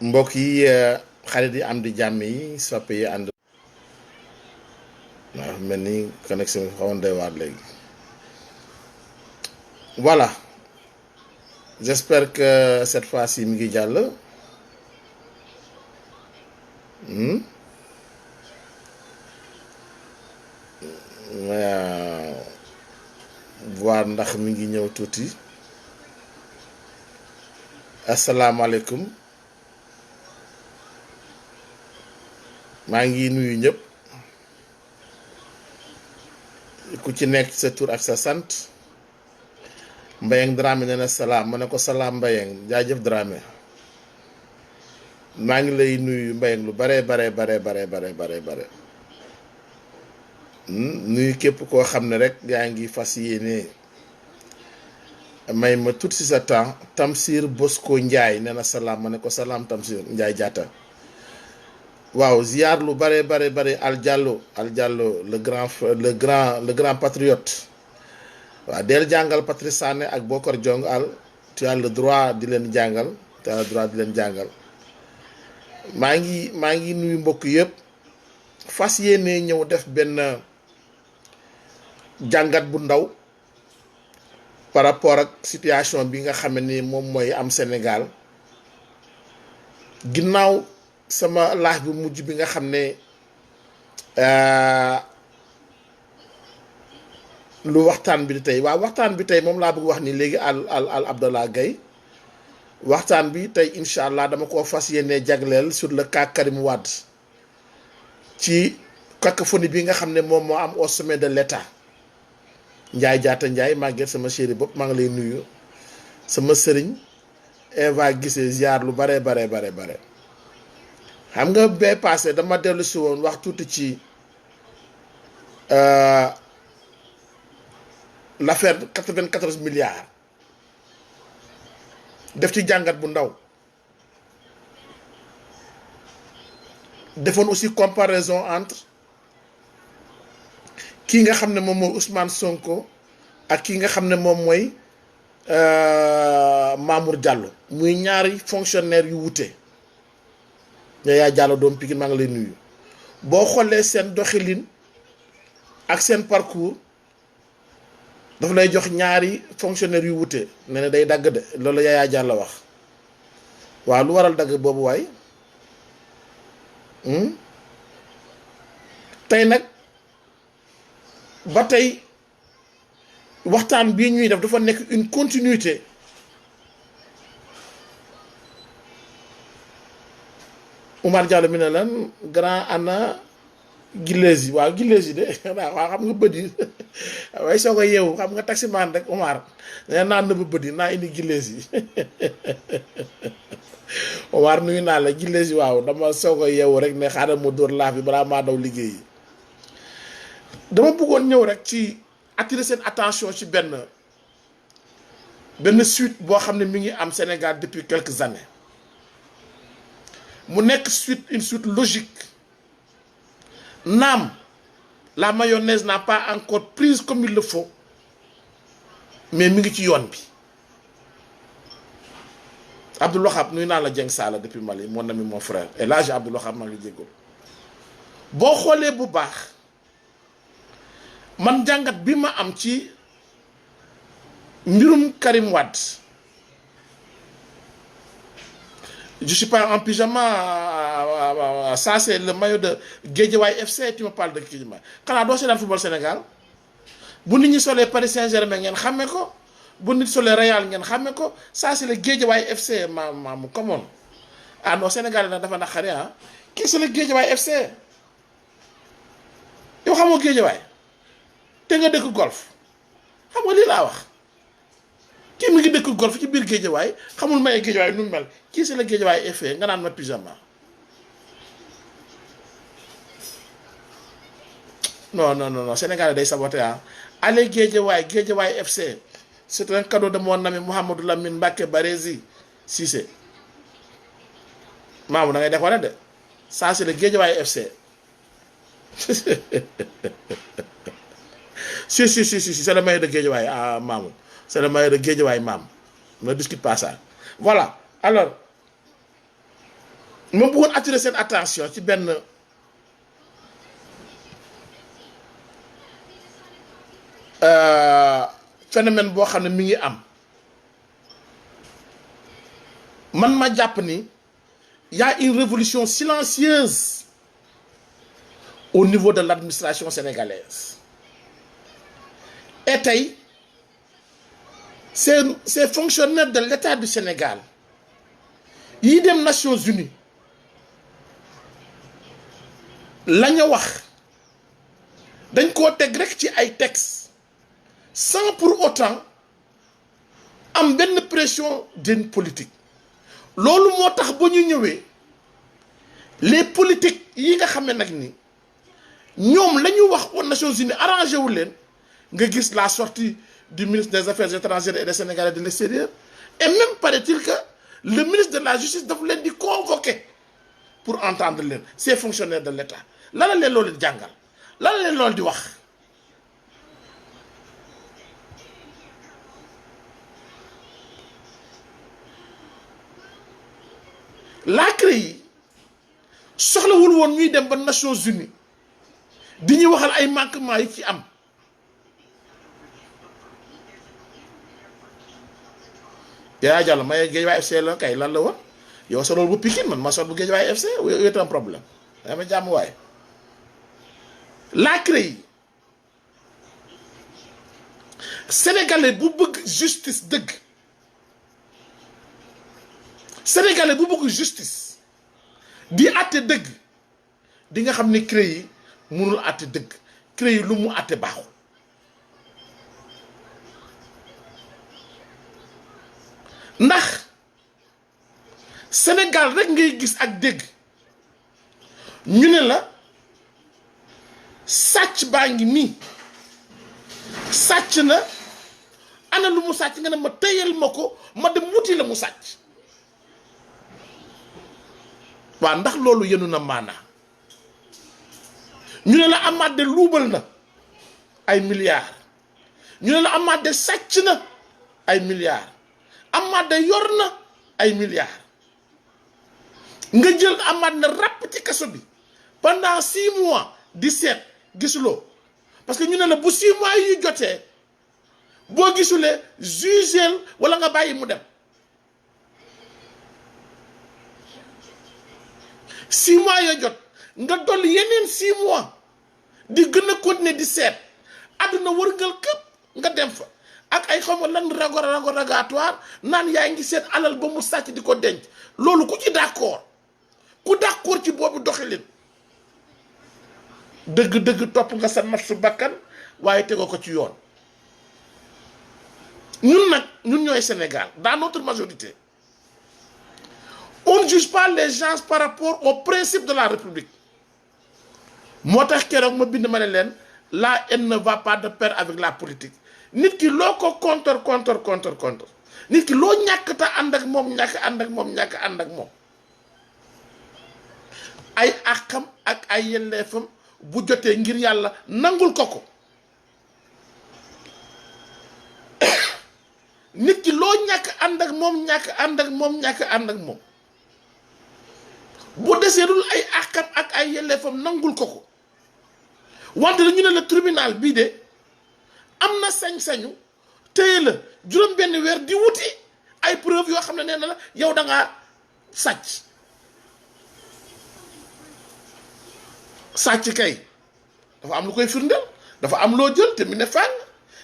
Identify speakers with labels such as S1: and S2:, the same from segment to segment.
S1: mbokk yi xarit yi am di jàmm yi soppe yi ànd waaw mel ni connexion bi xawoon doy waar léegi voilà j'espère que cette fois-ci mi ngi jàll voir ndax mi ngi ñëw tuuti asalaamaaleykum maa ngi nuyu ñëpp ku ci nekk sa tur ak sa sant Mbayang Dramé nee na salaam ma ne ko salaam Mbayang jaajëf Dramé maa ngi lay nuyu Mbayang lu bare nuyu képp koo xam ne rek yaa ngi fas yéene may ma tuuti si sa temps Tamsir Bosco Ndiaye nee na salaam ma ne ko salaam Tamsir Ndiaye jaata waaw ziar lu bare Al Diallo le grand patriote waaw del jàngal Patrice Sané ak Bokar Jong al tu as le droit di leen jàngal maa ngi nuyu mbokk yëpp fas yéene ñëw def benn jàngat bu ndaw par rapport ak situation bi nga xam ni moom mooy am Sénégal ginnaaw sama laaj bu mujj bi nga xam ne lu waxtaan bi tey waaw waxtaan bi tey moom laa bëgg wax ni léegi al Abdallah Gaye waxtaan bi tey incha allah dama ko fas yéene jagleel sur le cas Karim Wade ci cacophonie bi nga xam ne moom moo am au sommet de l'État Ndiaye jaata Ndiaye Maguette sama chéri bopp maa ngi lay nuyu sama sëriñ Eva gisee ziar lu bare xam nga bee passé dama dellu si woon wax tuuti ci l'affaire 94 milliards def ci jàngat bu ndaw defoon aussi comparaison entre kii nga xam ne moom mooy Ousmane Sonko ak kii nga xam ne moom mooy Mamour Diallo muy ñaari fonctionnaire yu wute Yaya Diallo doom Pikine maa ngi lay nuyu boo xoolee seen doxalin ak seen parcours dafa lay jox ñaari fonctionnaire yu wute ne ne day dagg de loolu Yaya Diallo wax waaw lu waral dagg boobu waay tey nag ba tey waxtaan bii ñuy def dafa nekk une continuité Oumar Diallo mi ne lan grand ana gilees yi waaw gilees yi de waaw xam nga bët yi waaye soo ko yeewu xam nga taximaan rek Oumar nee naa nëbb bët yi naa indi gilees yi Oumar nuyu naa la gilees yi waaw dama soo ko yeewu rek ne xaaral mu dóor laaf bi balaa maa daw liggéey yi dama bëggoon ñëw rek ci attirer seen attention ci benn suite boo xam ne mi ngi am Sénégal depuis quelques années mu nekk une suite logique naam la mayonnaise n'a pas encore prise comme il le faut mais mi ngi ci yoon bi Abdou Wahab nuyu naa la Dieng Sala depuis Mali mon ami mon frère et là j'ai Abdou Wahab maa ngi jéggul boo xoolee bu baax man jàngat bi ma am ci mbirum Karim Wade je suis pas en pyjama ça c'est le maillot de Guédiawaye FC tu me parles de Guédiawaye xanaa doo seetaan football Sénégal bu nit ñi solee Paris Saint-Germain ngeen xàmme ko bu nit solee Real ngeen xàmme ko ça c'est le Guédiawaye FC maamu come on ah non Sénégal nag dafa naqari ah kii c'est le Guédiawaye FC yow xamoo Guédiawaye te nga dëkk golf xam nga lii laa wax kii mi ngi dëkk golf ci biir Guédiawaye xamul maye Guédiawaye nu mu mel kii c'est la Guédiawaye FC nga naan ma pyjama non Sénégal day saboté ah allez Guédiawaye FC c'est un cadeau de mon ami Mouhamadou Lamine Mbacké Barézi Cissé maamu da ngay def wala de ça c'est le Guédiawaye FC si c'est le maillot de Guédiawaye ah maamu c'est le maillot de Guédiawaye maam ne discute pas ça voilà alors ma bëggoon attirer seen attention ci benn phénomène boo xam ne mi ngi am. Man ma jàpp ni y a une révolution silencieuse au niveau de l'administration sénégalaise. Et tey ces fonctionnaires de l'État du Sénégal yi dem Nations Unies la ñu wax dañ koo teg rek ci ay textes sans pour autant am benn pression d'une politique. loolu moo tax ba ñu ñëwee les politiques yi nga xam ne nag ni ñoom la ñu wax aux Nations Unies arrangé wu leen nga gis la sortie du ministre des Affaires étrangères et des Sénégalais de l'extérieur. Et même paraît-il que le ministre de la Justice daf leen di convoquer pour entendre leen ces fonctionnaires de l'État. la leen loolu di jàngal la leen loolu di wax. la CREI soxlawul woon ñuy dem ba Nations Unies di ñu waxal ay manquements yi ci am. yaa jàll may Guédiawaye FC la kay lan la woon yow sa loolu bu Pikine man ma sol bu Guédiawaye FC c'est un problème dama jàmm waaye. la CREI sénégalais bu bëgg justice dëgg. sénégalais bu bëgg justice di àtte dëgg di nga xam ni CREI mënul àtte dëgg CREI lu mu àtte baaxul. ndax Sénégal rek ngay gis ak dégg ñu ne la sàcc baa ngi nii sàcc na ana lu mu sàcc nga ne ma tëyal ma ko ma dem wuti la mu sàcc. waaw ndax loolu yenu na maanaa ñu ne la Amath de luubal na ay milliards ñu ne la Amath de sàcc na ay milliards Amath de yor na ay milliards nga jël Amath na ràpp ci kaso bi pendant 6 mois di seet gisuloo parce que ñu ne la bu 6 mois yu jotee boo gisulee jugeel wala nga bàyyi mu dem. 6 mois yoo jot nga dolli yeneen 6 mois di gën a continuer di seet àdduna wërngal këpp nga dem fa ak ay xaw ma lan rogatoire naan yaa ngi seet alal ba mu sàcc di ko denc loolu ku ci d'accord ku d'accord ci boobu doxalin dëgg-dëgg topp nga sa nafsu bakkan waaye tegoo ko ci yoon. ñun ñooy Sénégal dans notre majorité. On ne juge pas les gens par rapport au principe de la République. moo tax keroog ma bind ma ne leen la haine ne va pas de pair avec la politique nit ki loo ko contre nit ki loo ñàkk te ànd ak moom ñàkk ànd ak moom ay àqam ak ay yelleefam bu jotee ngir yàlla nangul ko nit ki loo ñàkk ànd ak moom bu deseerul ay àqam ak ay yelleefam nangul ko wante dañu ne la tribunal bii de am na sañ-sañu téye la juróom benn weer di wuti ay preuve yoo xam ne nee na la yow da ngaa sàcc kay dafa am lu koy firndeel dafa am loo jël te mu ne fàng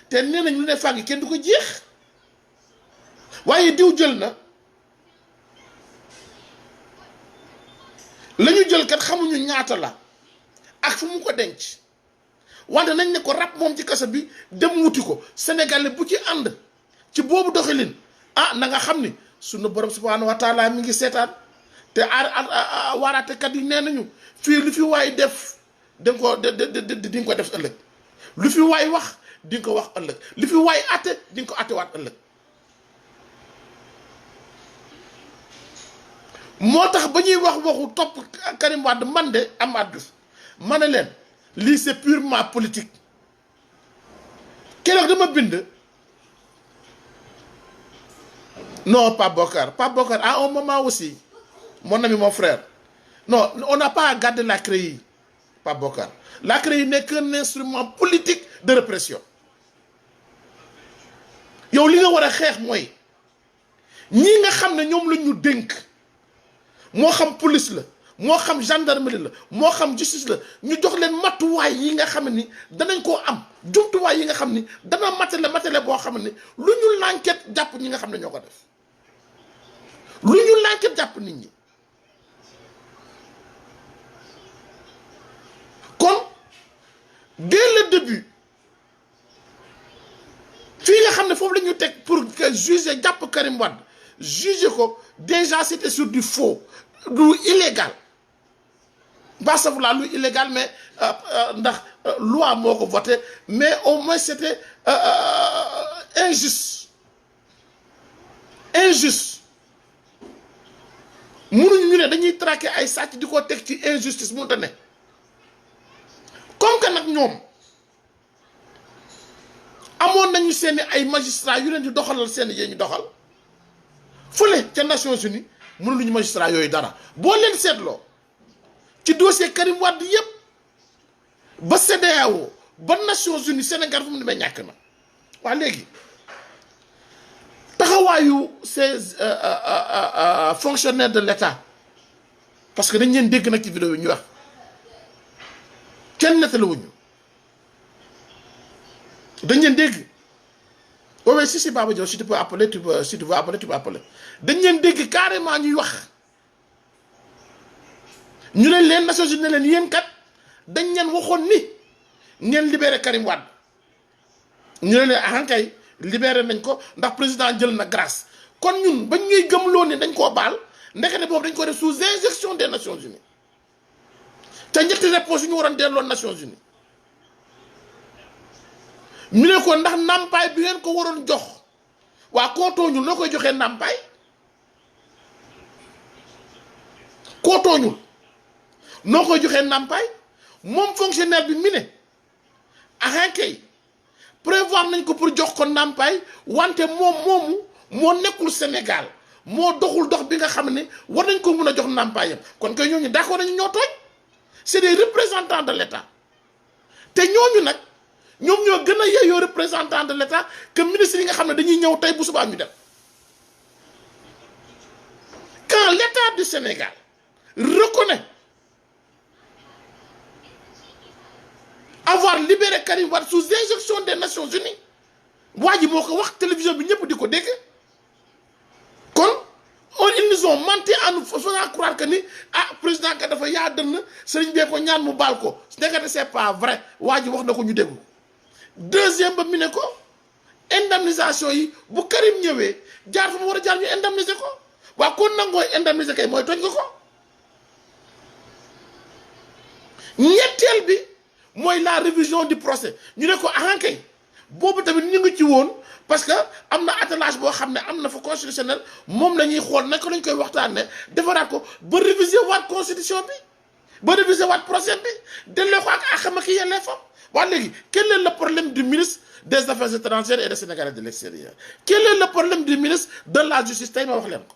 S1: te nee nañ lu ne fàng kenn du ko jeex waaye diw jël na la ñu jël kat xamuñu ñaata la ak fu mu ko denc wante nañ ne ko rab moom ci kaso bi dem wuti ko sénégalais bu ci ànd ci boobu doxalin na nga xam ni sunu borom subhanahu wa taala mi ngi seetaan te waaraatekat yi nee nañu fii lu fi waay def di nga ko def ëllëg lu fi waay wax di nga ko wax ëllëg lu fi waay atte di nga ko attewaat ëllëg. moo tax ba ñuy wax waxu topp Karim Wade man de Amath Diouf ma ne leen lii c'est purement politique keroog dama bind non Pape Bokar à un moment aussi mon ami mon frère Non, on n'a pas à garder la CREI, pas Bokar. La CREI n'est qu'un instrument politique de répression. yow li nga war a xeex mooy ñii nga xam ne ñoom la ñu dénk moo xam police la moo xam gendarmerie la moo xam justice la ñu jox leen matuwaay yi nga xam ni danañ koo am jumtuwaay yi nga xam ni dana matale boo xam ne lu ñu l'enquête jàpp ñi nga xam ne ñoo ko def lu ñu l'enquête jàpp nit ñi. kon dès le début fii nga xam ne foofu la ñu teg pour que juger jàpp Karim Wade juger ko déjà c'était sur du faux du illégal basafulaa lu illégal mais ndax loi moo ko voté mais au moins c'était injuste mënuñu ñu ne dañuy traquer ay sàcc di ko teg ci injustice mënut a ne comme que nag ñoom amoon nañu seeni ay magistrats yu leen di doxalal seen yee ñu doxal fële ca Nations Unies mënuluñu magistrats yooyu dara boo leen seetloo ci dossier Karim Wade yépp ba CEDEAO ba Nations Unies Sénégal fu mu demee ñàkk na waa léegi taxawaayu ces fonctionnaires de l'État parce que dañ leen dégg nag ci vidéo yi ñu wax kenn nettaluwuñu dañ leen dégg oui si Baba Diaw si tu peux appeler si tu veux appeler tu peux appeler dañ leen dégg carrément ñuy wax ñu ne leen Nations Unies ne leen yéen kat dañ leen waxoon ni ngeen libéré Karim Wade ñu ne leen ahankay libéré nañ ko ndax président jël na grâce kon ñun bañ ñuy gëmloo ni dañ koo baal ndekete boobu dañ ko def sous injection des Nations Unies te ñetti réponse yu ñu waroon delloo Nations Unies ñu ne ko ndax ndàmpaay bi ngeen ko waroon jox waa koo tooñul noo koy joxee ndàmpaay koo tooñul noo koy joxee ndàmpaay moom fonctionnaire bi mi ne ahankay prévoir nañ ko pour jox ko ndàmpaay wante moom moomu moo nekkul Sénégal moo doxul dox bi nga xam ne war nañ ko mun a jox ndàmpaayam kon kay ñooñu d'accord nañu ñoo tooñ c'est des représentants de l'État te ñooñu nag ñoom ñoo gën a yeyoo représentant de l'État que ministre yi nga xam ne dañuy ñëw tey bu subaa ñu dem quand l'État du Sénégal reconnaît avoir libéré Karim Wade sous injection des Nations Unies waa ji moo ko wax télévision bi ñëpp di ko dégg kon ils nous ont menti en nous faisant croire que ni président ka dafa yaa dënn sëriñ bee ko ñaan mu baal ko ndekete c'est pas vrai waa ji wax na ko ñu déglu deuxième ba mi ne ko indemnisation yi bu Karim ñëwee jaar fa mu war a jaar ñu indemniser ko waa kon nangooy indemniser kay mooy tooñ nga ko ñetteel bi mooy la révision du procès ñu ne ko ahankay boobu tamit ñu ngi ci woon parce que am na attelage boo xam ne am na fa constitutionnel moom la ñuy xool naka lañ koy waxtaanee defaraat ko ba réviser waat constitution bi ba réviser waat procès bi delloo ko ak àqam ak yelleefam waa léegi quel est le problème du ministre des affaires étrangères et des Sénégalais de l'extérieur quel est le problème du ministre de la justice tey ma wax leen ko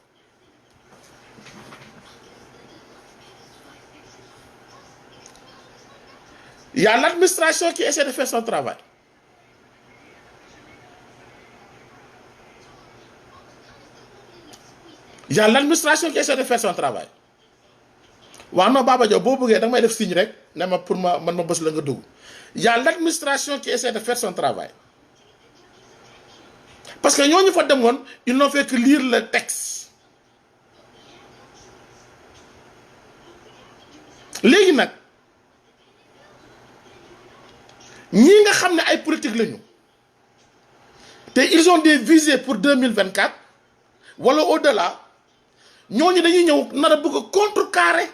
S1: il y a l'administration qui essaie de faire son travail il y a l'administration qui essaie de faire son travail waaw non Baba Diaw boo bëggee da nga may def signe rek ne ma pour ma bës la nga dugg il y a l'administration qui essaie de faire son travail parce que ñooñu fa demoon ils n'ont fait que lire le texte léegi nag ñii nga xam ne ay politique lañu te ils ont des visées pour 2024 wala au-delà ñooñu dañuy ñëw nar a bëgg a contrecarrer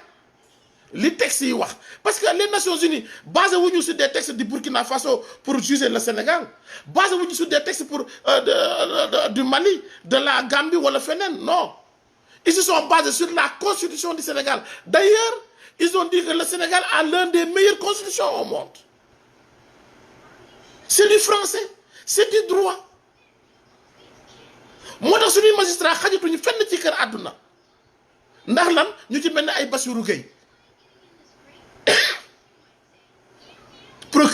S1: li textes yi wax parce que les Nations Unies basé wuñu sur des textes du Burkina Faso pour juger le Sénégal basé wuñu sur des textes pour du Mali de la Gambie wala feneen non ils se sont basés sur la constitution du Sénégal d'ailleurs ils ont dit que le Sénégal a l'une des meilleures constitutions au monde c'est du français c'est du droit moo tax suñuy magistrat xajatuñu fenn ci kër àdduna ndax lan ñu ci mel ne ay Bassirou Gueye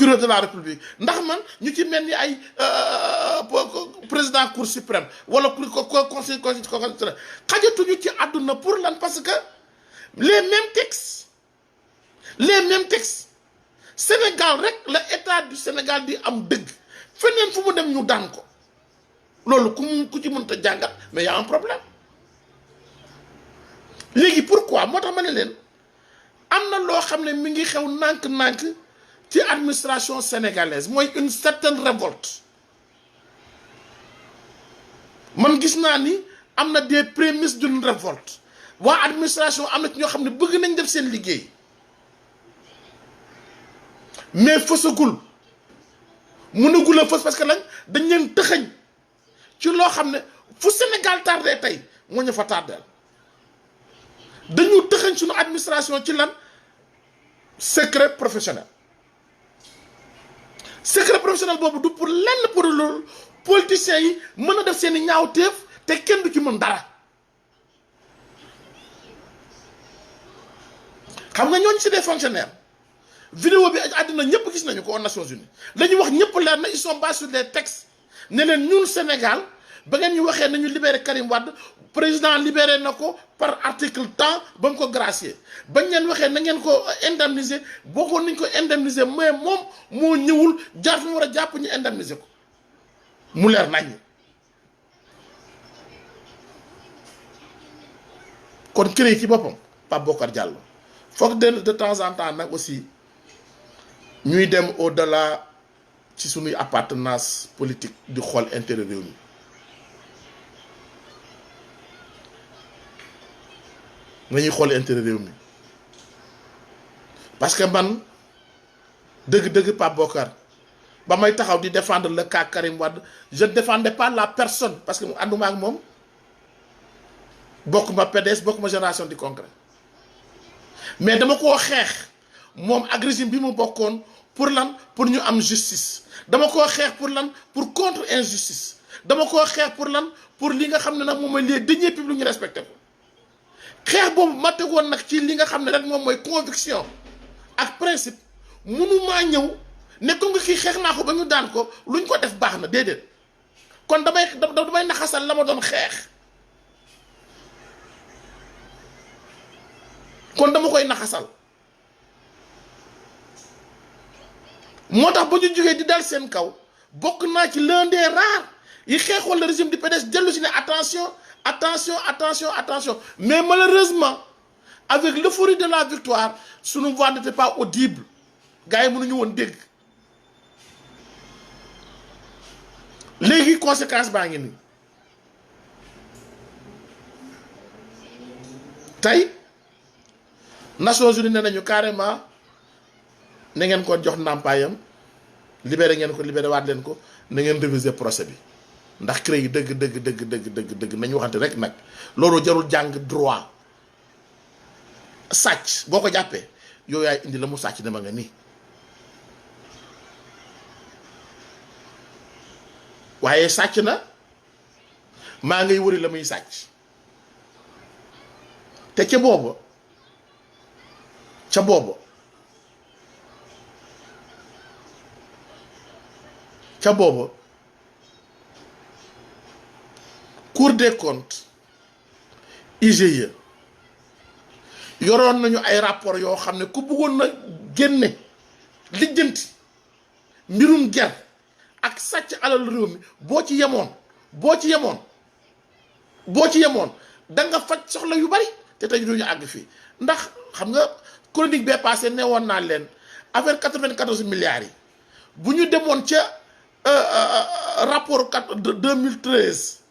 S1: procureur de la république ndax man ñu ci mel ni ay président cour suprême wala conseil constitutionnel xajatuñu ci àdduna pour lan parce que les mêmes textes Sénégal rek la état du Sénégal di am dëgg feneen fu mu dem ñu daan ko loolu ku ci mënta jàngat mais y a un problème léegi pourquoi moo tax ma ne leen am na loo xam ne mi ngi xew nànk-nànk ci administration sénégalaise mooy une certaine révolte man gis naa ni am na des prémices d'une révolte waa administration am na ci ñoo xam ne bëgg nañ def seen liggéey mais fësagul mënagul a fës parce que lañ dañ leen tëxañ ci loo xam ne fu Sénégal tardé tey moo ñu fa tardeel dañu tëxañ suñu administration ci lan secret professionnel boobu du pour lenn pour loolu politiciens yi mën a def seen i ñaawteef te kenn du ci mën dara xam nga ñooñu c'est des fonctionnaires vidéo bi àddina ñëpp gis nañu ko aux Nations Unies dañuy wax ñëpp leer na ils sont basés sur des textes ne leen ñun Sénégal ba ngeen ñu waxee nañu libéré Karim Wade président libéré na ko par article temps ba mu ko gracier bañ leen waxee na ngeen ko indemniser bokkoon nañ ko indemniser mais moom moo ñëwul jaar fi mu war a jàpp ñu indemniser ko mu leer nañ kon CREI ci boppam Pape Bokar Diallo foog de temps en temps nag aussi ñuy dem au-delà ci suñuy appartenance politique di xool intérêt réew mi nañuy xool intérêt réew mi parce que man dëgg-dëgg Pape Bokar ba may taxaw di défendre le cas Karim Wade je ne défendais pas la personne parce que mu ànduma ak moom bokkuma PDS bokkuma génération du concret mais dama koo xeex moom ak régime bi mu bokkoon pour lan pour ñu am justice dama koo xeex pour lan pour contre injustice dama koo xeex pour lan pour li nga xam ne nag moom mooy les deniers publics ñu respecté ko xeex boobu ma tegoon nag ci li nga xam ne rek moom mooy conviction ak principe mënumaa ñëw ne ko nga kii xeex naa ko ba ñu daan ko luñ ko def baax na déedéet kon damay naxasal la ma doon xeex kon dama koy naxasal moo tax ba ñu jógee di dal seen kaw bokk naa ci l'un des rares yi xeexoon le régime du PDS dellu si ne attention mais malheureusement avec l'euphorie de la victoire sunu voix n'était pas audible gars yi mënuñu woon dégg léegi conséquence baa ngi nii tey Nations Unies ne nañu carrément na ngeen ko jox ndàmpaayam libéré ngeen ko libéré waat leen ko na ngeen réviser procès bi ndax CREI yi dëgg nañu waxante rek nag loolu jarul jàng droit sàcc boo ko jàppee yow yaay indi la mu sàcc dama nga nii waaye sàcc na maa ngay wëri la muy sàcc te ca booba Cour des comptes IGE yoroon nañu ay rapport yoo xam ne ku bëggoon na génne lijjanti mbirum ger ak sàcc alal réew mi boo ci yemoon da nga faj soxla yu bari te tey duñu àgg fii ndax xam nga chronique bee passé ne woon naa leen affaire 94 milliards yi bu ñu demoon ca rapport 2013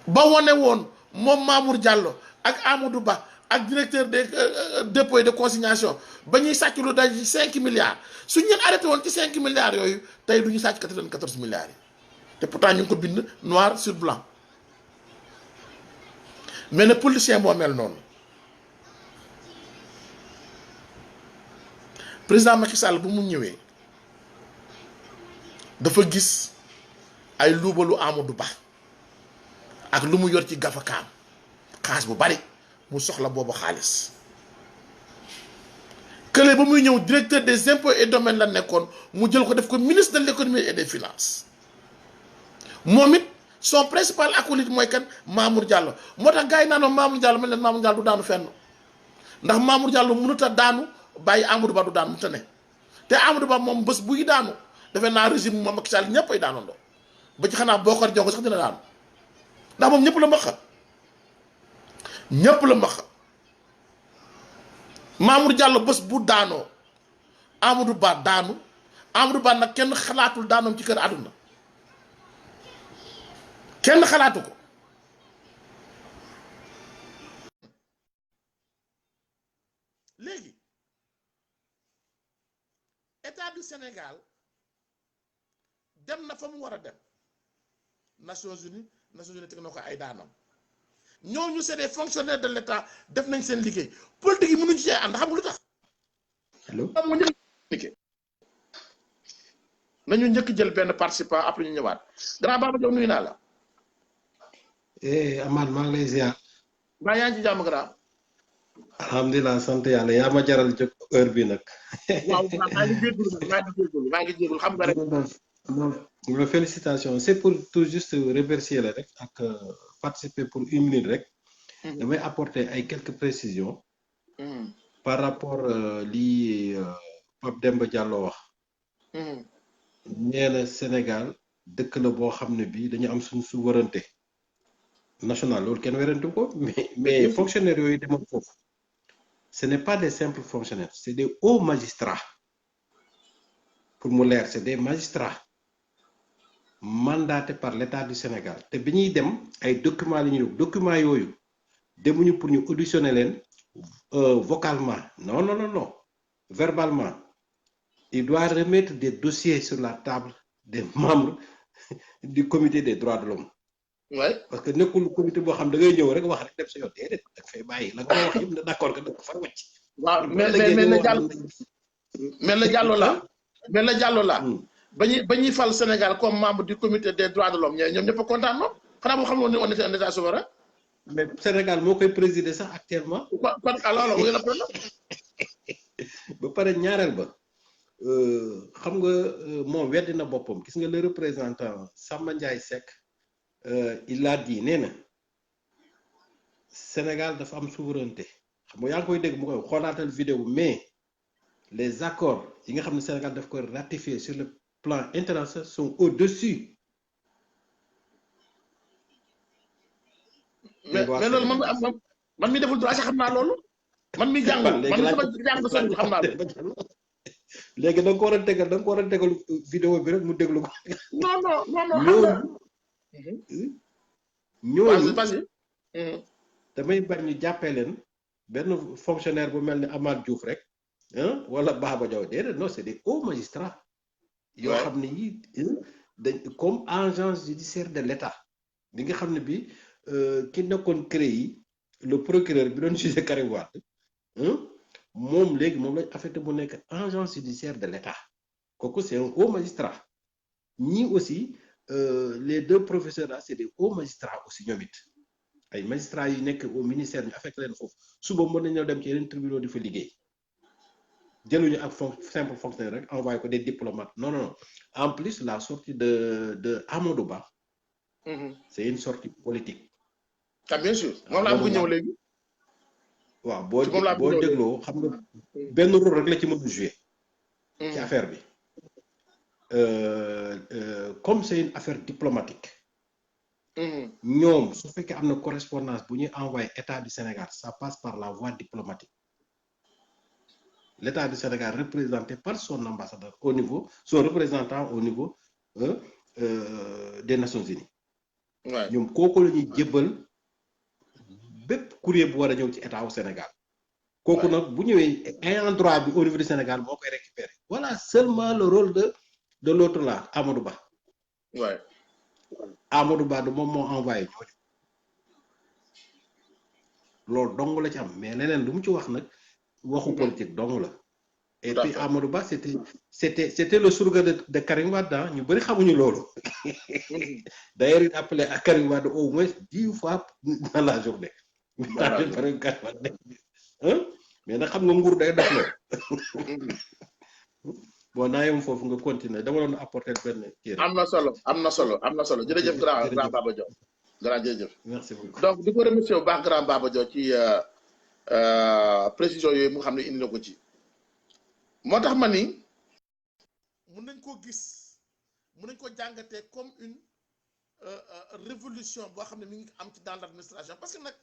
S1: ba wane woon moom Mamour Diallo ak Amadou Ba ak directeur des dépôts et de consignation ba ñuy sàcc lu daj 5 milliards suñ leen arrêté woon ci 5 milliards yooyu tey du ñu sàcc 94 milliards yi te pourtant ñu ngi ko bind noir sur blanc mais ne politicien moo mel noonu président Macky Sall bu mu ñëwee dafa gis ay luubalu Amadou Ba ak lu mu yor ci gafakaam xaalis bu bari mu soxla boobu xaalis kële ba muy ñëw directeur des impôts et domaines la nekkoon mu jël ko def ko ministre de l'économie et des finances moom it son principal acolyte mooy kan Mamour Diallo moo tax gars yi naan Mamour Diallo man leen Mamour Diallo du daanu fenn ndax Mamour Diallo mënut a daanu bàyyi Amadou Ba du daanu te ne te Amadou Ba moom bés buy daanu defe naa régime moom Macky Sall ñëpp ay daanandoo ba ci xanaa Bokar Jongo sax dina daanu ndax moom ñëpp la mbaxa ñëpp la mbaxa Mamour Diallo bés bu daanoo Amadou Ba daanu Amadou Ba nag kenn xalaatul daanoom ci kër àdduna kenn xalaatu ko léegi état du Sénégal dem na fa mu war a dem Nations Unies teg na ko ay daanam ñooñu c'est des fonctionnaires de l'état def nañ seen liggéey politique yi mënuñu ci ànd xam nga lu tax.
S2: allo
S1: xam nga njëkk nañu njëkk jël benn participant après ñu ñëwaat grand Baba Diaw nuyu naa la.
S2: Amath maa ngi lay ziar.
S1: mbaa yaa ngi ci jàmm grand.
S2: alhamdulilah sant yàlla yaa ma jaral jóg heure bi nag.
S1: waaw maa ngi jégalu xam nga rek.
S2: non félicitations c'est pour tout juste remercier la rek ak participer pour 1 minute rek. damay apporter ay quelques précisions. par rapport lii Pape Demba Diallo wax. nee na Sénégal dëkk la boo xam ne bii dañu am suñu souveraineté nationale loolu kenn werantu ko mais fonctionnaires yooyu demoon foofu ce n'est pas des simples fonctionnaires c'est des hauts magistrats pour mu leer c'est des magistrats mandatés par l'État du Sénégal te bi ñuy dem ay documents la ñuy def documents yooyu demuñu pour ñu auditionner leen vocalement non verbalement il doit remettre des dossiers sur la table des membres du comité des droits de l'homme.
S1: Ouais.
S2: Parce que nekkul comité boo xam da ngay ñëw rek wax rek def sa yoon déedéet da nga fay bàyyi la nga wax yëpp ne d'accord que da nga fa wàcc.
S1: waaw mais la Diallo la ba ñuy fal Sénégal comme membre du comité des droits de l'homme ñoom ñëpp a kontaan moom xanaa boo xamoon ne on était un état souverain.
S2: mais Sénégal moo koy présider sax actuellement.
S1: kon alors mu ngi la problème.
S2: ba pare ñaareel ba xam nga moom weddi na boppam gis nga le représentant Samba Ndiaye Seck il a dit nee na Sénégal dafa am souveraineté xam nga yaa ngi koy dégg mu koy xoolaatal vidéo mais les accords yi nga xam ne Sénégal daf koy ratifier sur le plan international sont au-dessus.
S1: mais loolu man mi deful droit sax xam naa loolu. man mi jàng man mi sama jàng sori xam naa loolu.
S2: léegi da nga ko war a tegal vidéo bi rek mu déglu ko.
S1: non.
S2: ñooñu
S1: vas-y.
S2: damay bañ ñu jàppee leen benn fonctionnaire bu mel ni Amath Diouf rek wala Baba Diaw déedéet non c'est des hauts magistrats. yoo xam ne yii dañ comme agence judiciaire de l'État bi nga xam ne bi ki nekkoon CREI le procureur bi doon jugé Karim Wade moom léegi moom lañ affecté mu nekk agence judiciaire de l'État kooku c'est un haut magistrat ñii aussi les deux professeurs là c'est des hauts magistrats aussi ñoom it ay magistrats yi nekk au ministère ñu affecté leen foofu suba mën nañoo dem ci yeneen tribunaux di fa liggéey jëluñu ak simple fonctionnaire rek envoyé ko des diplomates non en plus la sortie de Amadou Ba c'est une sortie politique.
S1: ah bien sûr moom laa bëgg ñëw léegi.
S2: waaw boo dégloo xam nga benn rôle rek la ci mën a jouer ci affaire bi comme c'est une affaire diplomatique ñoom su fekkee am na correspondance bu ñuy envoyé état du Sénégal ça passe par la voie diplomatique l'état du Sénégal représenté par son ambassadeur au niveau son représentant au niveau des Nations Unies ñoom kooku la ñuy jébbal bépp courrier bu war a ñëw ci état au Sénégal kooku nag bu ñëwee ayant droit bi au niveau du Sénégal moo koy récupérer voilà seulement le rôle de l'autre là Amadou Ba.
S1: Ouais.
S2: Amadou Ba de moom moo envoyé ñooñu loolu dong la ci am mais leneen lu mu ci wax nag waxu politique dong la. et puis Amadou Ba c'était le surga de Karim Wade ñu bëri xamuñu loolu. d'ailleurs il appelait à Karim Wade au moins 10 fois dans la journée. mais nag xam nga nguur day def loolu bon naa yem foofu nga continuer dama doon apporter benn kii rek.
S1: am na solo jërëjëf grand Baba Diaw grand jërëjëf.
S2: merci beaucoup.
S1: donc di ko remercier bu baax grand Baba Diaw ci précision yooyu mu xam ne indi na ko ci moo tax ma ni mun nañ koo gis mun nañ ko jàngatee comme une révolution boo xam ne mi ngi am ci dans l'administration parce que nag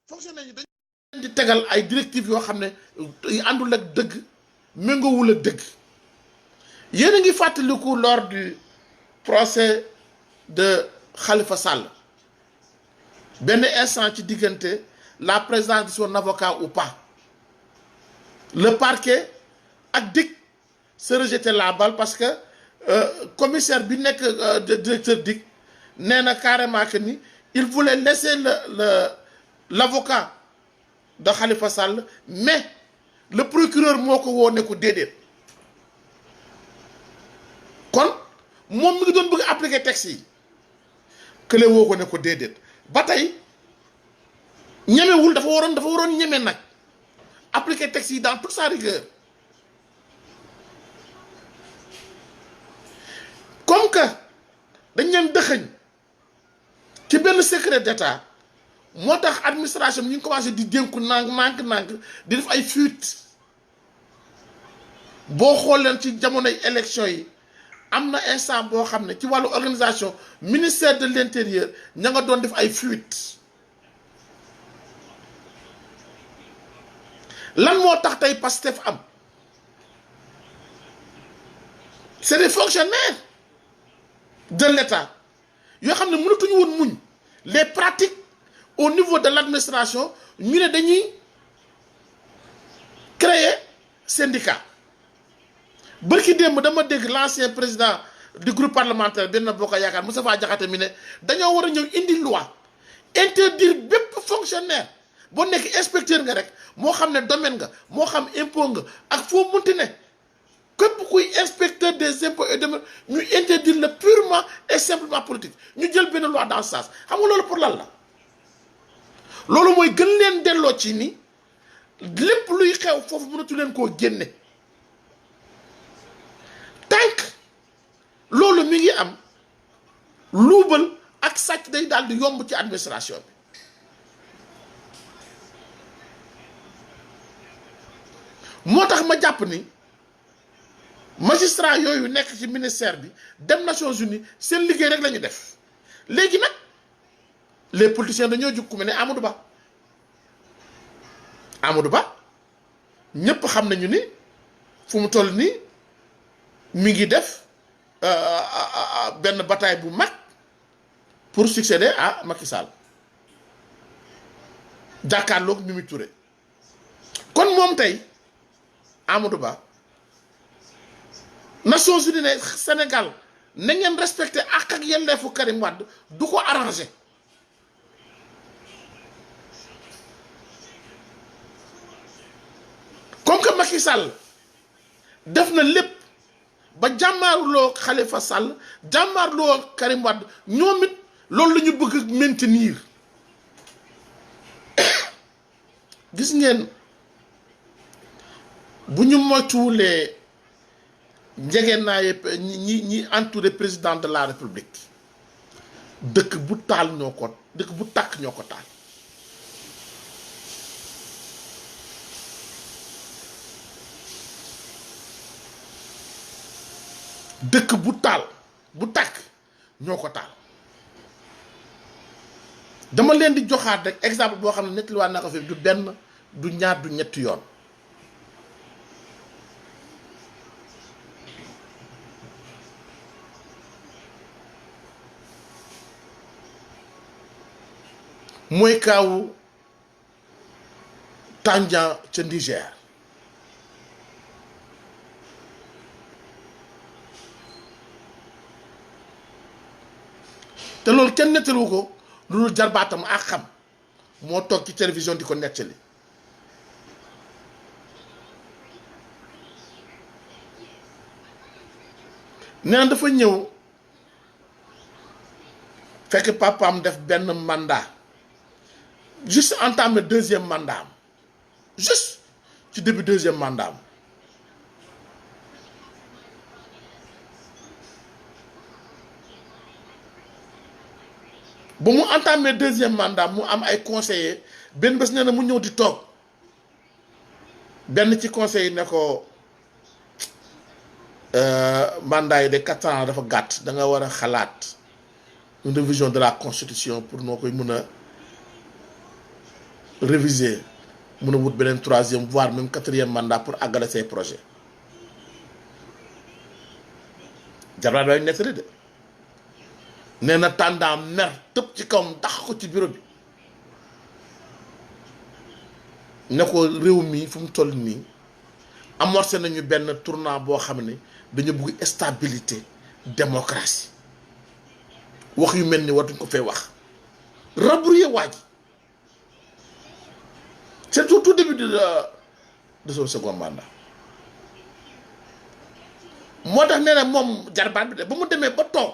S1: fonctionnaire yi dañu leen di tegal ay directives yoo xam ne yu àndul ak dëgg méngoowul ak dëgg yéen a ngi fàttaliku lors du procès de Khalifa Sall benn instant ci diggante la présence de son avocat ou pas le parquet ak DIC se rejetait la balle parce que commissaire bi nekk directeur DIC nee na carrément que ni il voulait laisser l'avocat de Khalifa Sall mais le procureur moo ko woo ne ko déedéet kon moom mi ngi doon bëgg appliquer texte yi kële woo ko ne ko déedéet ba tey ñemewul dafa waroon ñeme nag appliquer texte yi dans toute sa rigueur comme que dañ leen dëxëñ ci benn secret d'état moo tax administration bi ñu ngi commencé di dénku nànk di def ay fuite boo xool leen ci jamonoy élection yi am na instant boo xam ne ci wàllu organisation ministère de l'intérieur ña nga doon def ay fuite lan moo tax tey Pastef am c'est des fonctionnaires de l'État yoo xam ne mënatuñu woon muñ les pratiques au niveau de l'administration ñu ne dañuy créer syndicat bërki démb dama dégg l'ancien président du groupe parlementaire Benno Bokk Yaakaar Moustapha Diakhaté mi ne dañoo war a ñëw indi loi interdire bépp fonctionnaire boo nekk inspecteur nga rek moo xam ne domaine nga moo xam impôt nga ak foo munti ne képp kuy inspecteur des impôts et domaines ñu interdire le purement et simplement politique ñu jël benn loi dans ce sens xam nga loolu pour lan la loolu mooy gën leen delloo ci ni lépp luy xew foofu mënatu leen koo génne tant loolu mi ngi am luubal ak sàcc day daal di yomb ci administration bi moo tax ma jàpp ni magistrat yooyu nekk ci ministère bi dem Nations Unies seen liggéey rek la ñu def léegi nag les politiciens dañoo jug ku mel ne Amadou Ba ñépp xam nañu ni fu mu toll nii mi ngi def benn bataille bu mag pour succéder à Macky Sall jàkkaarloog Mimi Touré kon moom tey Amadou Ba Nations Unies ne Sénégal na ngeen respecté ak yelleefu Karim Wade du ko arrangé comme que Macky Sall def na lépp ba jàmmaarloo Khalifa Sall jàmmaarloo Karim Wade ñoom it loolu la ñu bëgg maintenir gis ngeen bu ñu moytuwulee njegeenaaye ñi entouré président de la république dëkk bu tàkk ñoo ko taal dëkk bu tàkk ñoo ko taal dama leen di joxaat rek exemple boo xam ne nettaliwaat naa ko fi du benn du ñaar du ñetti yoon mooy kaawu Tandian ca Niger te loolu kenn nettalu ko lu dul jarbaatam ak xam moo toog ci télévision di ko nettali nee na dafa ñëw fekk papaam def benn mandat juste entamé deuxième mandat am juste ci début deuxième mandat ba mu entamé deuxième mandat mu am ay conseillers benn bés nee na mu ñëw di toog benn ci conseil yi ne ko mandat yi de 4 ans dafa gàtt da nga war a xalaat une révision de la constitution pour noo koy mën a réviser mën a wut beneen 3e voire même 4e mandat pour àggale say projet jarbaat bay nettali de nee na tàndaam mer tëb ci kawam tax ko ci bureau bi ne ko réew mi fu mu toll nii amorcé nañu benn tournant boo xam ne dañu bëgg stabilité démocratie wax yu mel ni wartuñ ko fay wax rabrouiller waa ji c'est tout début de son second mandat moo tax nee na moom jarbaat bi de ba mu demee ba toog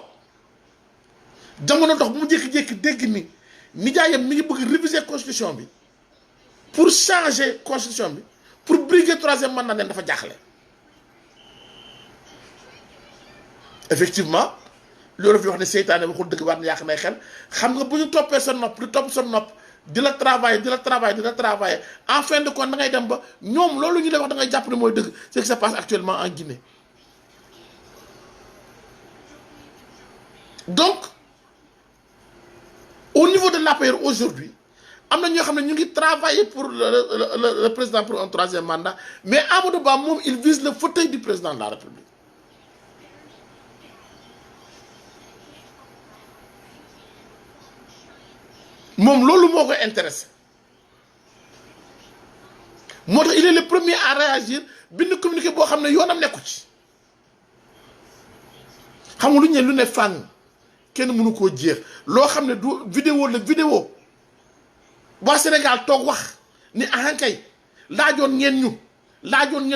S1: jamono dox bu mu jékki-jékki dégg ni nijaayam mi ngi bëgg réviser constitution bi pour changer constitution bi pour briguer 3e mandat neen dafa jaaxle effectivement loolu fi wax ne seytaane waxul dëgg war na yàq nay xel xam nga bu ñu toppee sa nopp di topp sa nopp di la travailler en fin de compte da ngay dem ba ñoom loolu ñu lay wax da ngay jàpp ne mooy dëgg ce qui se passe actuellement en Guinée donc au niveau de l'APR aujourd'hui am na ñoo xam ne ñu ngi travailler pour le président pour un 3e mandat mais Amadou Ba moom il vise le fauteuil du président de la République moom loolu moo ko intéressé moo tax il est le premier à réagir bind communiqué boo xam ne yoonam nekku ci xam nga lu ñu ne lu ne fàng kenn mënu koo jeex loo xam ne du vidéo waa Sénégal toog wax ni ahankay laajoon ngeen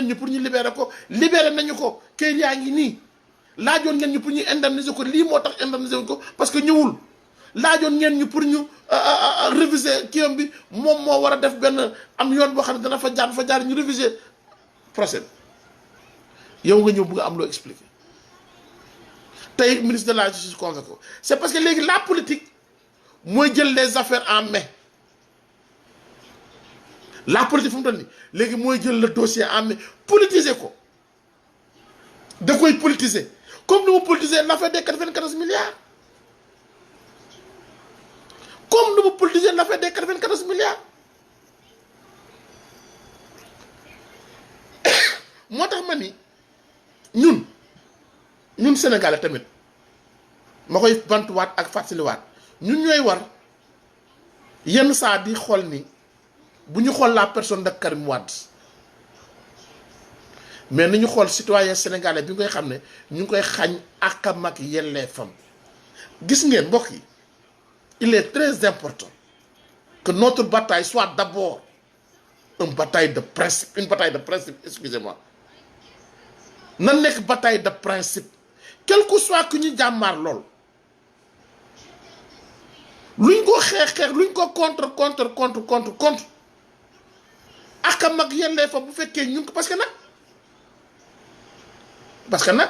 S1: ñu pour ñu libérer ko libérer nañu ko kayit yaa ngi nii laajoon ngeen ñu pour ñu indemniser ko lii moo tax indemniser ko parce que ñëwul laajoon ngeen ñu pour ñu réviser kiyam bi moom moo war a def benn am yoon boo xam ne dana fa jaar ñu réviser procès yow nga ñëw bëgg am loo expliquer tey ministre de la justice convoqué ko c'est parce que léegi la politique mooy jël les affaires en main la politique fu mu toll nii léegi mooy jël le dossier en main politiser ko da koy politiser comme ni mu politiser l'affaire des 94 milliards comme ni mu politiser l'affaire des 94 milliards moo tax ma ni ñun Sénégalais tamit ma koy bantuwaat ak fàttaliwaat ñun ñooy war yenn saa di xool ni bu ñu xool la personne de Karim Wade mais nañu xool citoyen sénégalais bi ngay xam ne ñu ngi koy xañ àqam ak yelleefam gis ngeen mbokk yi il est très important que notre bataille soit d'abord une bataille de principe excusez-moi na nekk bataille de principe quel que soit que ñu jàmmaar lool luñ ko xeex luñ ko contre akam ak yelleefam bu fekkee ñu ngi parce que nag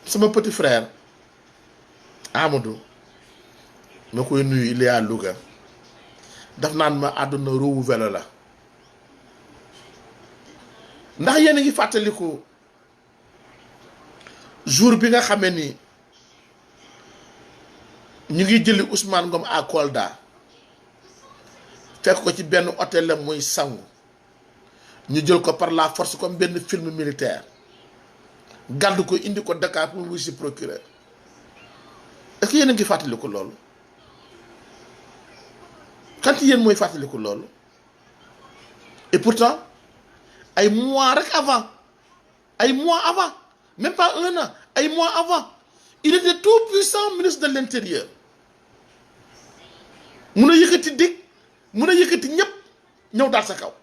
S1: sama petit frère Amadou ma koy nuyu il est à Louga daf naan ma àdduna rowu vélo la ndax yéen a ngi fàttaliku jour bi nga xamee ni ñu ngi jëli Ousmane Ngom à Kolda fekk ko ci benn hôtel la muy sangu ñu jël ko par la force comme benn film militaire gàddu ko indi ko Dakar pour wuy si procureur est-ce que yéen a ngi fàttaliku loolu quand yéen mooy fàttaliku loolu et pourtant ay mois avant même pas 1 an ay mois avant il était tout puissant ministre de l'intérieur mun a yëkkati dig mun a yëkkati ñëpp ñëw daal sa kaw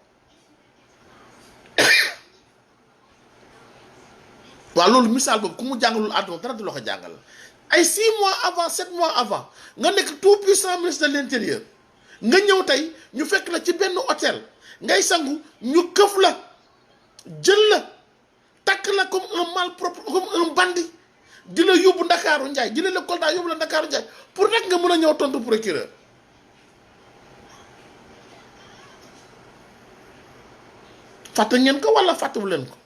S1: waaw loolu misaal boobu ku mu jàngalul àdduna dara du la ko jàngal ay 6 mois avant 7 mois avant nga nekk tout puissant ministre de l'intérieur nga ñëw tey ñu fekk la ci benn hôtel ngay sangu ñu këf la jël la takk la comme un malpropre comme un bandit di la yóbbu Ndakaaru Njaay jëlee la Kolda yóbbu la Ndakaaru Njaay pour rek nga mën a ñëw tontu procureur fàtte ngeen ko wala fàttewu leen ko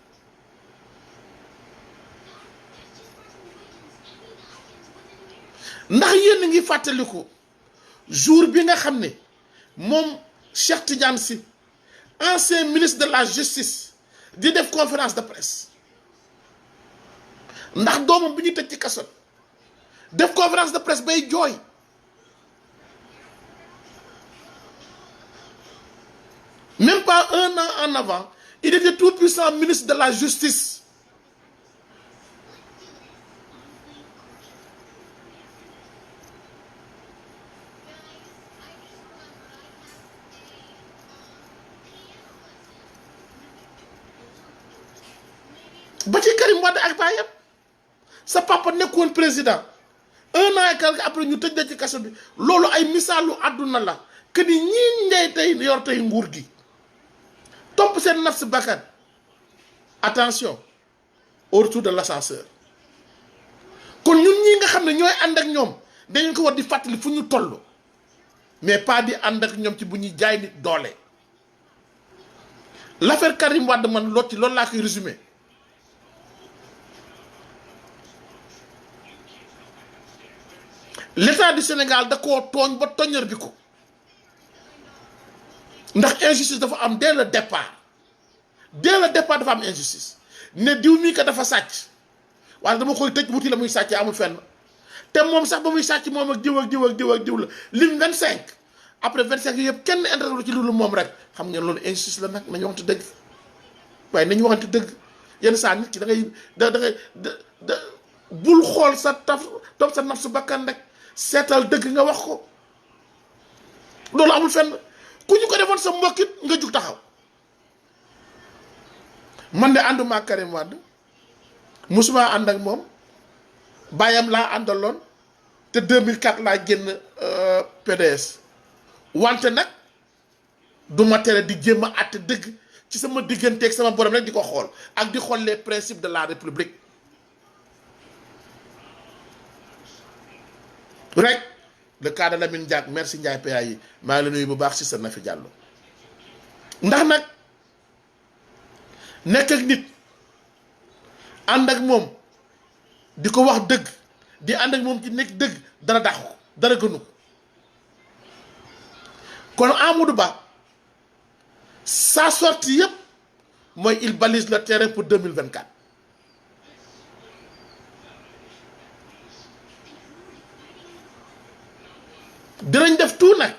S1: ndax yéen a ngi fàttaliku jour bi nga xam ne moom Cheikh Tidiane Sy ancien ministre de la justice di def conférence de presse ndax doomam bi ñu tëj ci kaso def conférence de presse bay jooy même pas un an en avant il était tout puissant ministre de la justice ba ci Karim Wade ak baayam sa papa nekkoon président un an et quelque après ñu tëj la ci kaso bi loolu ay misaalu àdduna la que ni ñii ngay tey yor tey nguur gi topp seen nafs bakkan attention au retour de l'ascenseur kon ñun ñii nga xam ne ñooy ànd ak ñoom dañu ko war di fàttali fu ñu toll mais pas di ànd ak ñoom ci bu ñuy jaay nit doole l'affaire Karim Wade man lotti loolu laa koy résumé l'état du Sénégal da koo tooñ ba toññar bi ko ndax injustice dafa am dès le départ dafa am injustice ne diw mii ka dafa sàcc waaye dama koy tëj wuti la muy sàcc amul fenn te moom sax ba muy sàcc moom ak diw ak diw ak diw ak diw la lim 25 après 25 yooyu yëpp kenn intérêt ci loolu moom rek xam ngeen loolu injustice la nag nañu waxante dëgg waaye nañu waxante dëgg yenn saa nit ki da ngay bul xool sa topp sa naf su bakkan rek seetal dëgg nga wax ko loolu amul fenn ku ñu ko defoon sa mbokkit nga jug taxaw man de ànduma ak Karim Wade musuma ànd ak moom bàyyam laa àndaloon te 2004 laa génn PDS wante nag du ma tere di jéem a àtte dëgg ci sama digganteeg sama borom rek di ko xool ak di xool les principes de la République rek le cas de Lamine Diack merci Ndiaye PA yi maa ngi la nuyu bu baax si sa Nafi Diallo ndax nag nekk ak nit ànd ak moom di ko wax dëgg di ànd ak moom ci nekk dëgg dara dàqu ko dara gënu ko kon Amadou Ba sa sortie yëpp mooy il balise le terrain pour 2024 dinañ def tout nag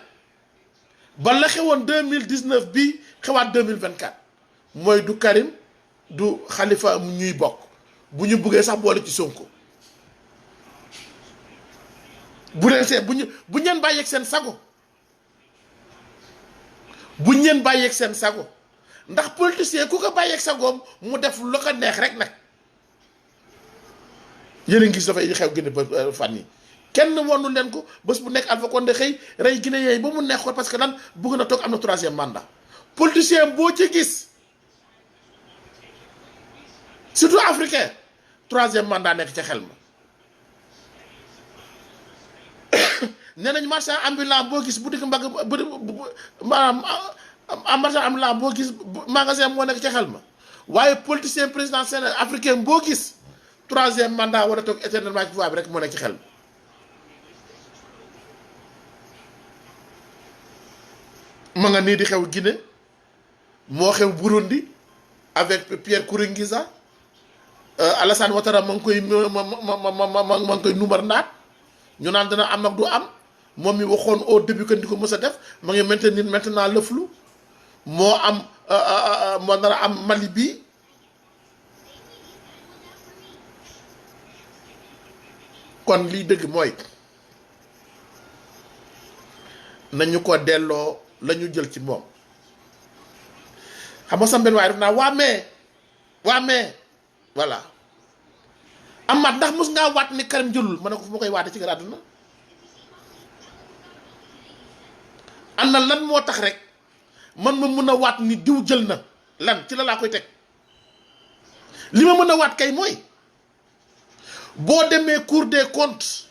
S1: ba la xewoon 2019 bii xewaat 2024 mooy du Karim du Khalifa mu ñuy bokk bu ñu buggee sax boole ci Sonko bu leen see bu ñeen bàyyeeg seen sago bu ñeen bàyyeeg seen sago ndax politicien ku ko bàyyeeg sagoom mu def lu ko neex rek nag yéen a ngi gis dafay xew gën a fan yi kenn wonu leen ko bés bu nekk Alpha Condé xëy rey Guinée yooyu ba mu neex ko parce que lan bëgg na toog am na 3e mandat politicien boo ci gis surtout africain 3e mandat nekk ca xel ma nee nañ marchand ambulant boo gis boutique mbagg maanaam marchand ambulant boo gis magasin moo nekk ca xel ma waaye politicien président Sénégal africain boo gis 3e mandat war a toog éternellement ci pouvoir bi rek moo nekk ci xel ma nga nii di xew Guinée moo xew Burundi avec Pierre Nkurunziza Alassane Ouattara ma ngi koy ma ngi koy numar naat ñu naan dina am ak du am moom mi waxoon au début que di ko mës a def ma ngi maintenir maintenant le flou moo am moo nar a am Mali bii kon lii dëgg mooy nañu ko delloo la ñu jël ci moom xam nga sama benn waaye def naa waa mais voilà Amath ndax mos ngaa waat ni Karim jëlul ma ne ko fu ma koy waate ci kër àdduna ana lan moo tax rek man ma mën a waat ni diw jël na lan ci la laa koy teg li ma mën a waat kay mooy boo demee Cour des comptes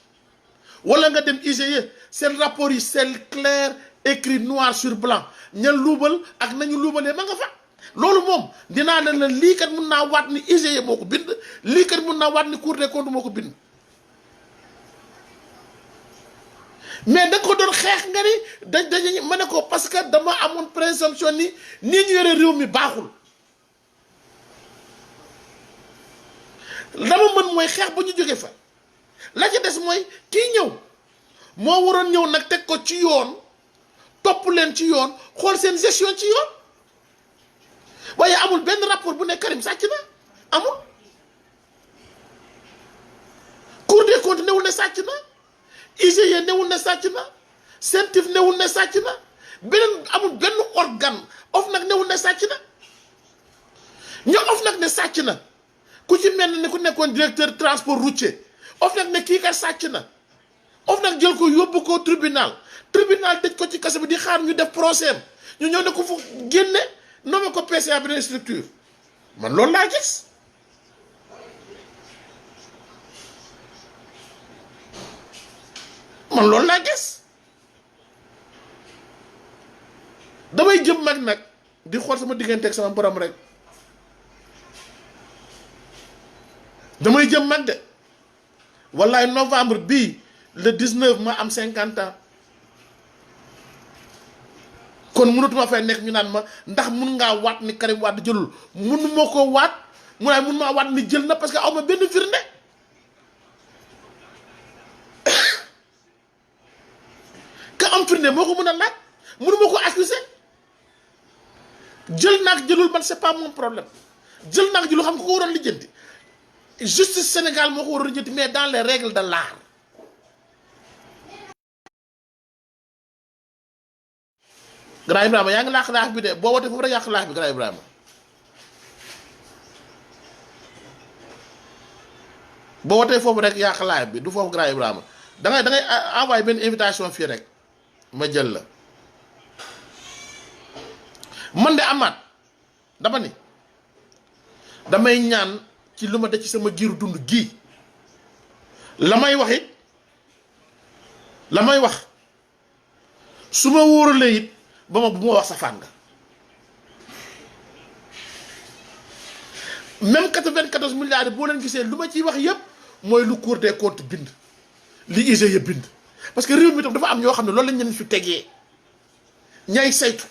S1: wala nga dem IGE seen rapport yi c'est clair écrit noir sur blanc ñan luubal ak nañu luubalee ma nga fa loolu moom dinaa ne la lii kat mun naa waat ni IGE moo ko bind lii kat mun naa waat ni Cour des comptes moo ko bind mais da ko doon xeex nga ni dañu ma ne ko parce que dama amoon présomption ni nii ñu yore réew mi baaxul dama mën mooy xeex ba ñu jóge fa la ca des mooy kii ñëw moo waroon ñëw nag teg ko ci yoon topp leen ci yoon xool seen gestion ci yoon waaye amul benn rapport bu ne Karim sàcc na amul Cour des comptes newul ne sàcc na IGE newul ne sàcc na CENTIF newul ne sàcc na beneen amul benn organe OFNAC newul ne sàcc na ñoo OFNAC ne sàcc na ku ci mel ne ku nekkoon directeur transport routier OFNAC ne kii kat sàcc na OFNAC jël ko yóbbu ko tribunal tëj ko ci kaso bi di xaar ñu def procès ñu ñëw ne ko fu génne nommé ko PCA beneen structure man loolu laa gis damay jëm mag nag di xool sama diggante ak sama borom rek damay jëm mag de wallaay novembre bii le 19 ma am 50 ans kon mënatuma fay nekk ñu naan ma ndax mun ngaa waat ni Karim Wade jëlul mun moo ko waat mun maa waat ni jël na parce que aw ma benn firnde ka am firnde moo ko mën a laaj mënu ma ko accuser jël naag jëlul man c'est pas mon problème jël naag jëlul xam nga ko waroon lijjanti justice Sénégal moo ko waroon lijjanti mais dans les règles de l'art Grand Ibrahima yaa ngi laax laax bi de boo wootee foofu rek yàq laax bi Grand Ibrahima boo wootee foofu rek yàq laax bi du foofu Grand Ibrahima da ngay envoyé benn invitation fii rek ma jël la man de amaat dama ni damay ñaan ci lu ma def ci sama giiru dund gii la may wax it la may wax su ma wóoralee it ba ma bu ma wax safaan nga même 94 milliards boo leen gisee lu ma ciy wax yëpp mooy lu Cour des comptes bind li IGE bind parce que réew mi tam dafa am ñoo xam ne loolu lañ leen fi tegee ñay saytu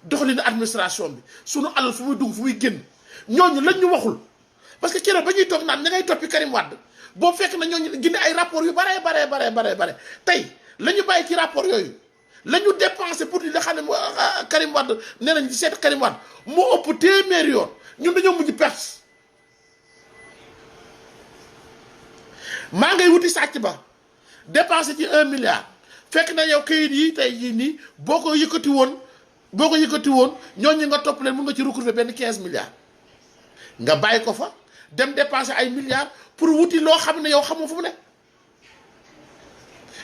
S1: doxalinu administration bi sunu alal fu muy dugg fu muy génn ñooñu lañ ñu waxul parce que keroog ba ñuy toog naan ña ngay toppi Karim Wade boo fekk na ñooñu génne ay rapport yu bare tey la ñu bàyyi ci rapport yooyu la ñu dépensé pour di la xam ne Karim Wade nee nañ seet Karim Wade moo ëpp téeméeri yoon ñun dañoo mujj perte maa ngay wuti sàcc ba dépensé ci 1 milliard fekk na yow kayit yi tey jii nii boo ko yëkkati woon ñooñu nga topp leen mun nga ci recouvré benn 15 milliards nga bàyyi ko fa dem dépensé ay milliards pour wuti loo xam ne yow xamoo fu mu ne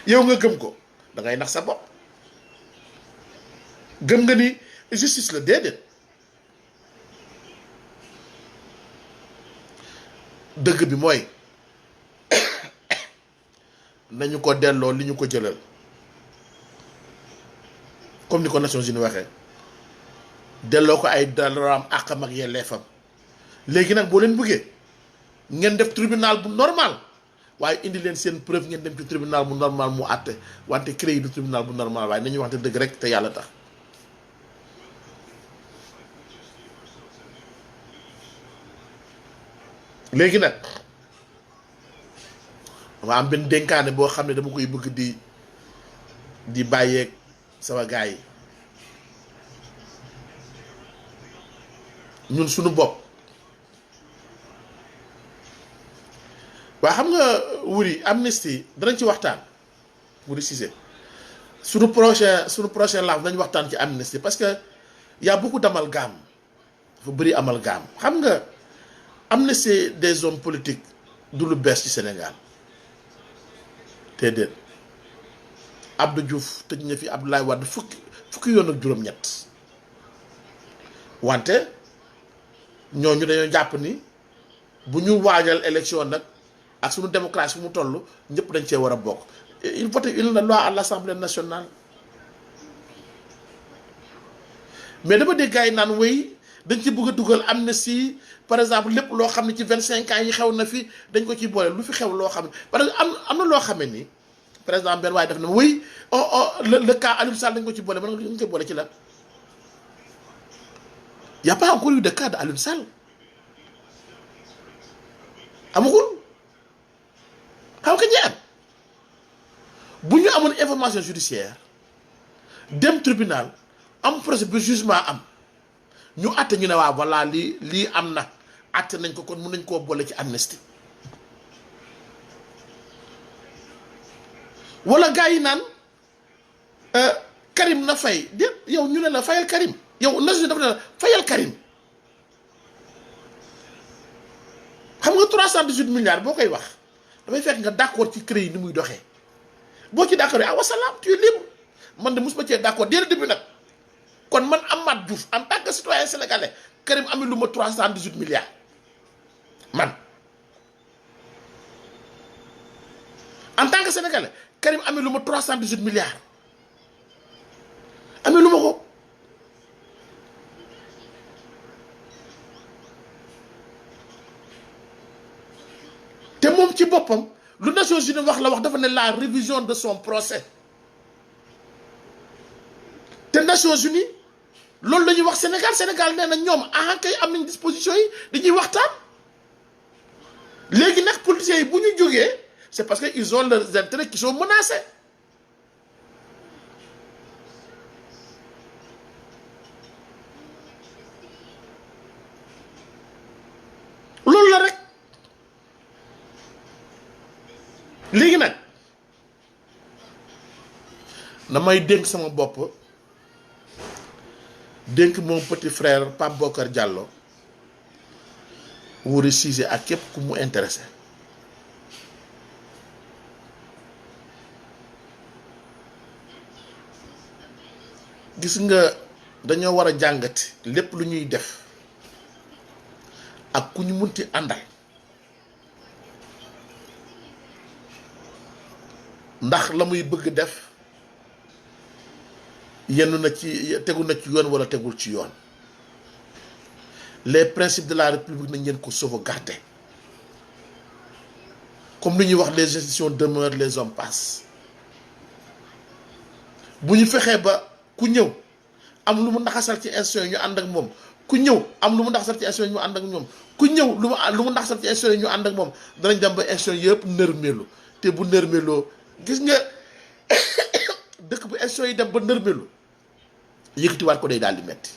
S1: yow nga gëm ko da ngay nax sa bopp gëm nga ni justice la déedéet dëgg bi mooy nañu ko delloo li ñu ko jëlal comme ni ko Nations Unies waxee delloo ko ay dalaram àqam ak yelleefam léegi nag boo leen bëggee ngeen def tribunal bu normal waaye indi leen seen preuve ngeen dem ci tribunal bu normal mu àtte wante créé du tribunal bu normal waaye nañuy waxte dëgg rek te yàlla tax léegi nag dama am benn dénkaane boo xam ne dama koy bëgg di bàyyeeg sama gars yi ñun suñu bopp waa xam nga Wuri Amnesty danañ ci waxtaan Wuri Cissé suñu prochain live dañ waxtaan ci Amnesty parce que y a beaucoup d'amalgame dafa bëri amalgame xam nga Amnesty des hommes politiques du lu bees ci Sénégal te déet Abdou Diouf tëj na fi Abdoulaye Wade fukki yoon ak juróom-ñett wante ñooñu dañoo jàpp ni bu ñu waajal élection nag ak suñu démocratie fu mu toll ñëpp dañ cee war a bokk. Il vote une loi à l'Assemblée nationale mais dama dégg gars yi naan wéy dañ ci bëgg a dugal amnistie par exemple lépp loo xam ne ci 25 ans yi xew na fi dañ ko ciy boole lu fi xew loo xam ne parce que am na loo xamee ni par exemple benn waaye def na wéy le cas Aliou Sall dañ ko ci boole man nga koy boole ci la y a pas encore eu de cas de Aliou Sall amagul xam nga ñeent bu ñu amoon information judiciaire dem tribunal am procès bi jugement am ñu àtte ñu ne waaw voilà lii am na àtte nañ ko kon mun nañ koo boole ci amnistie wala gars yi naan Karim na fay déet yow ñu ne la fayal Karim yow Nations Unies dafa ne la fayal Karim xam nga 318 milliards boo koy wax dafay fekk nga d'accord ci CREI ni muy doxee boo ci d'accord ah wasalaam tu es libre man de mosuma cee d'accord dès le début nag kon man Amath Diouf en tant que citoyen sénégalais Karim amee lu ma 318 milliards man en tant que sénégalais Karim amee lu ma 318 milliards amee lu ma ko te moom ci boppam lu Nations Unies wax la wax dafa ne la révision de son procès te Nations Unies loolu la ñuy wax Sénégal nee na ñoom kay am nañ disposition yi dañuy waxtaan léegi nag politiciens yi bu ñu jógee c'est parce que ils ont leurs intérêts qui sont menacés loolu la rek léegi nag damay dénk sama bopp dénk mon petit frère Pape Bokar Diallo Wuri Cissé ak képp ku mu intéressé gis nga dañoo war a jàngati lépp lu ñuy def ak ku ñu munti àndal ndax la muy bëgg def yenn na ci tegu na ci yoon wala tegul ci yoon les principes de la république nañ leen ko sauvegarder comme li ñuy wax les institutions demeurent les hommes passent bu ñu fexee ba ku ñëw am lu mu naxasal ci institution yi ñu ànd ak moom ku ñëw am lu mu naxasal ci institution yi ñu ànd ak ñoom ku ñëw lu mu naxasal ci institution yi ñu ànd ak moom danañ dem ba institution yëpp nërmeelu te bu nërmeeloo gis nga dëkk bu institution yi dem ba nërmeelu yëkkatiwaat ko day daal di metti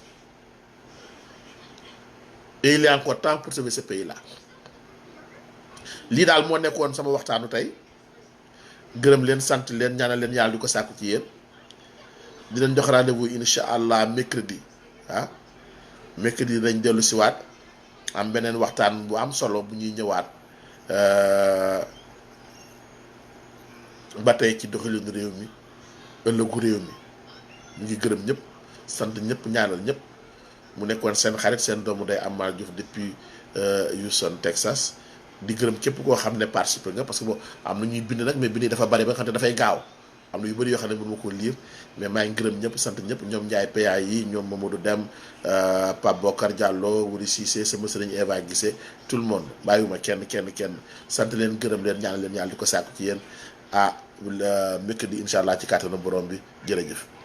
S1: et il est encore temps pour sauver ce pays là lii daal moo nekkoon sama waxtaanu tey gërëm leen sant leen ñaanal leen yàlla di ko sàkku ci yéen di leen jox rendez-vous incha allah mercredi mercredi dañ dellu si waat am beneen waxtaan bu am solo bu ñuy ñëwaat ba tey ci doxalinu réew mi ëllëgu réew mi ñu ngi gërëm ñëpp sant ñëpp ñaanal ñëpp mu nekkoon seen xarit seen doomu day Amath Diouf depuis Houston Texas di gërëm képp koo xam ne participé nga parce que bon am na ñuy bind nag mais bind yi dafa bari ba nga xam ne dafay gaaw am na yu bëri yoo xam ne mënu ma ko lire mais maa ngi gërëm ñëpp sant ñëpp ñoom Ndiaye PA yi ñoom Mamadou Dem Pape Bokar Diallo Wuri Cissé sama sëriñ Eva Guissé tout le monde bàyyiwuma kenn sant leen gërëm leen ñaanal leen yàlla di ko sàkku ci yéen mercredi incha allah ci kàttanu borom bi jërëjëf.